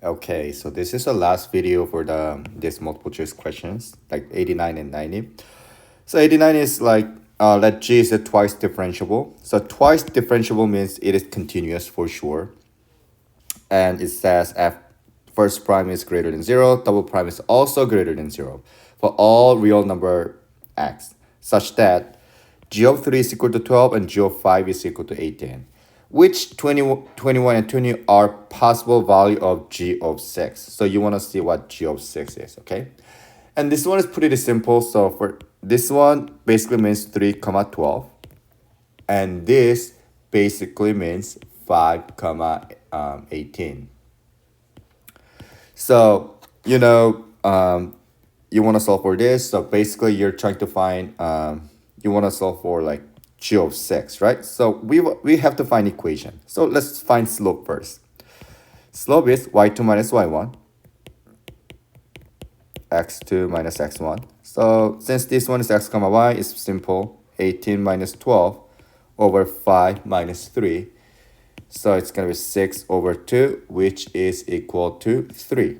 Okay, so this is the last video for this multiple choice questions, like 89 and 90. So 89 is like, let G is a twice differentiable. So twice differentiable means it is continuous for sure. And it says f first prime is greater than 0, double prime is also greater than 0 for all real number x, such that g of 3 is equal to 12 and g of 5 is equal to 18, which 21 and 20 are possible value of g of 6. So you want to see what g of 6 is, okay? And this one is pretty simple. So for this one basically means 3 comma 12, and this basically means 5 comma 18. So, you want to solve for this. So basically, you're trying to find, you want to solve for like g of 6, right? So we have to find equation. So let's find slope first. Slope is y2 minus y1, x2 minus x1. So since this one is x comma y, it's simple. 18 minus 12 over 5 minus 3. So it's going to be 6 over 2, which is equal to 3.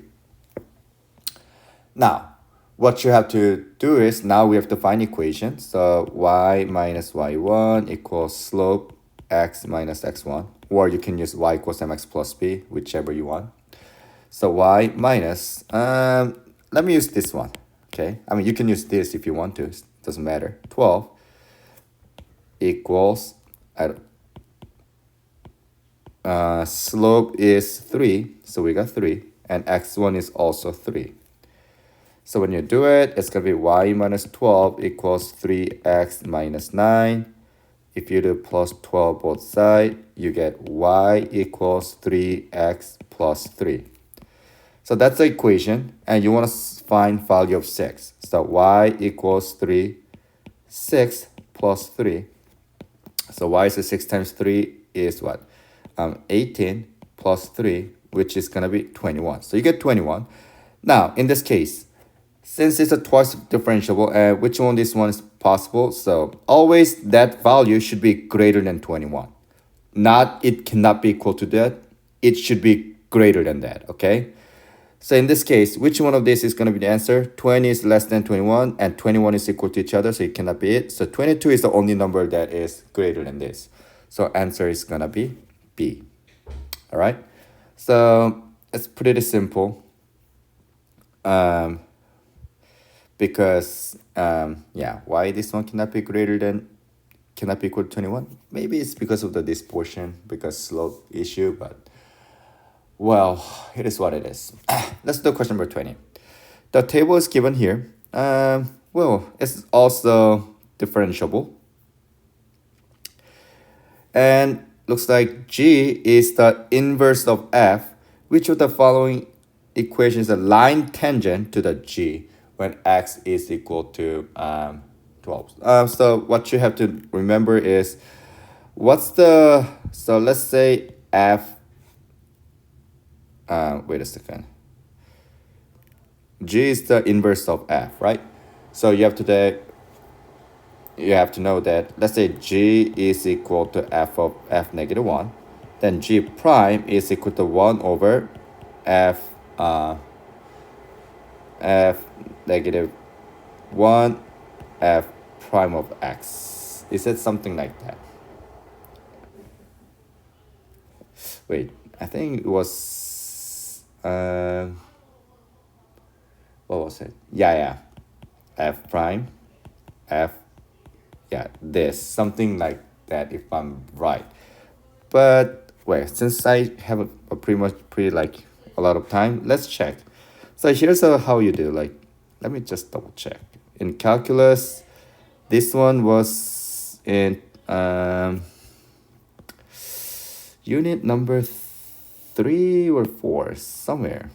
Now, what you have to do is now we have to find equation. So y minus y1 equals slope x minus x1. Or you can use y equals mx plus b, whichever you want. So y minus, let me use this one, okay? I mean, you can use this if you want to. It doesn't matter. 12 equals, slope is 3, so we got 3. And x1 is also 3. So when you do it, it's going to be y minus 12 equals 3x minus 9. If you do plus 12 both sides, you get y equals 3x plus 3. So that's the equation, and you want to find value of 6. So y equals 3, 6 plus 3. So y is 6 times 3 is what? 18 plus 3, which is going to be 21. So you get 21. Now, in this case, since it's a twice differentiable, which one this one is possible? So always that value should be greater than 21. Not it cannot be equal to that. It should be greater than that, okay? So in this case, which one of these is going to be the answer? 20 is less than 21 and 21 is equal to each other, so it cannot be it. So 22 is the only number that is greater than this. So answer is going to be B. All right? So it's pretty simple. Because yeah, why this one cannot be equal to 21? Maybe it's because of this portion, because slope issue, but well, it is what it is. Let's do question number 20. The table is given here. Well, it's also differentiable, and looks like G is the inverse of F. Which of the following equation is a line tangent to the G when x is equal to 12? So what you have to remember is so let's say F, wait a second. G is the inverse of F, right? So you have to know that, let's say G is equal to F of F negative 1, then G prime is equal to 1 over F F negative 1 F prime of X. Is it something like that? Wait, I think it was what was it? Yeah. F prime F, yeah, this, something like that if I'm right. But wait, since I have a pretty like a lot of time, let's check. So here's how you do. Like, let me just double check. In calculus, this one was in unit number 3 or 4 somewhere.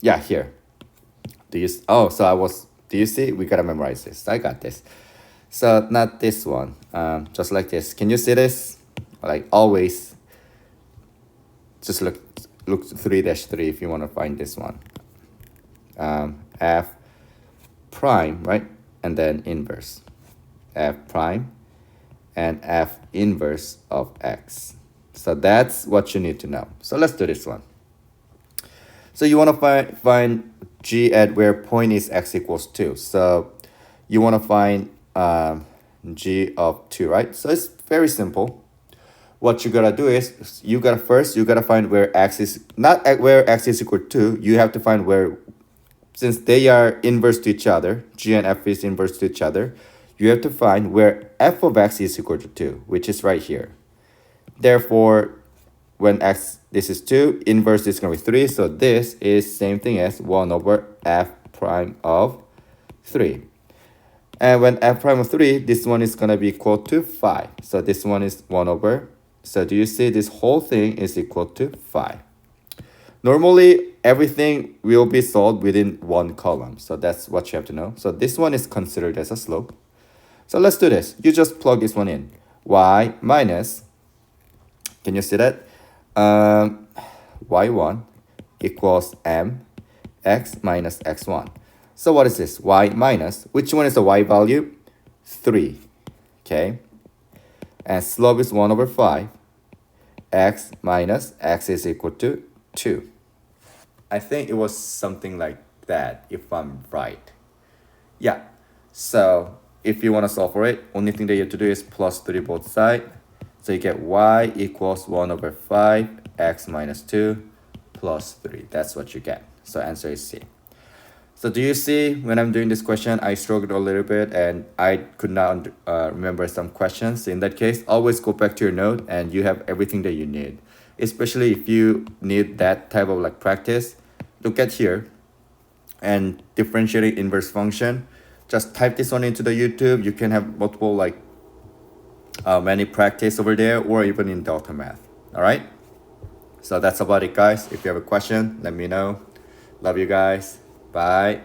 Yeah, here. So I was. Do you see? We gotta memorize this. I got this. So not this one. Just like this. Can you see this? Like always. Just look 3-3 if you want to find this one. F prime, right? And then inverse. F prime and F inverse of X. So that's what you need to know. So let's do this one. So you want to find g at where point is x equals 2. So you want to find g of 2, right? So it's very simple. What you gotta do is you gotta find where x is not at where x is equal to. You have to find where, since they are inverse to each other, g and f is inverse to each other, you have to find where f of x is equal to 2, which is right here. Therefore, when x, this is 2, inverse is going to be 3, so this is same thing as 1 over f prime of 3. And when f prime of 3, this one is going to be equal to 5. So this one is 1 over. So do you see this whole thing is equal to 5? Normally, everything will be solved within one column. So that's what you have to know. So this one is considered as a slope. So let's do this. You just plug this one in. Y minus, can you see that? Y1 equals m x minus x1. So what is this? Y minus, which one is the y value? 3, okay? And slope is 1 over 5. X minus x is equal to 2. I think it was something like that, if I'm right. Yeah, so if you want to solve for it, only thing that you have to do is plus 3 both sides. So you get y equals 1 over 5, x minus 2, plus 3. That's what you get. So answer is C. So do you see, when I'm doing this question, I struggled a little bit and I could not remember some questions. In that case, always go back to your note and you have everything that you need. Especially if you need that type of like practice, look at here and differentiating inverse function. Just type this one into the YouTube. You can have multiple like many practice over there or even in Delta Math. All right. So that's about it, guys. If you have a question, let me know. Love you guys. Bye.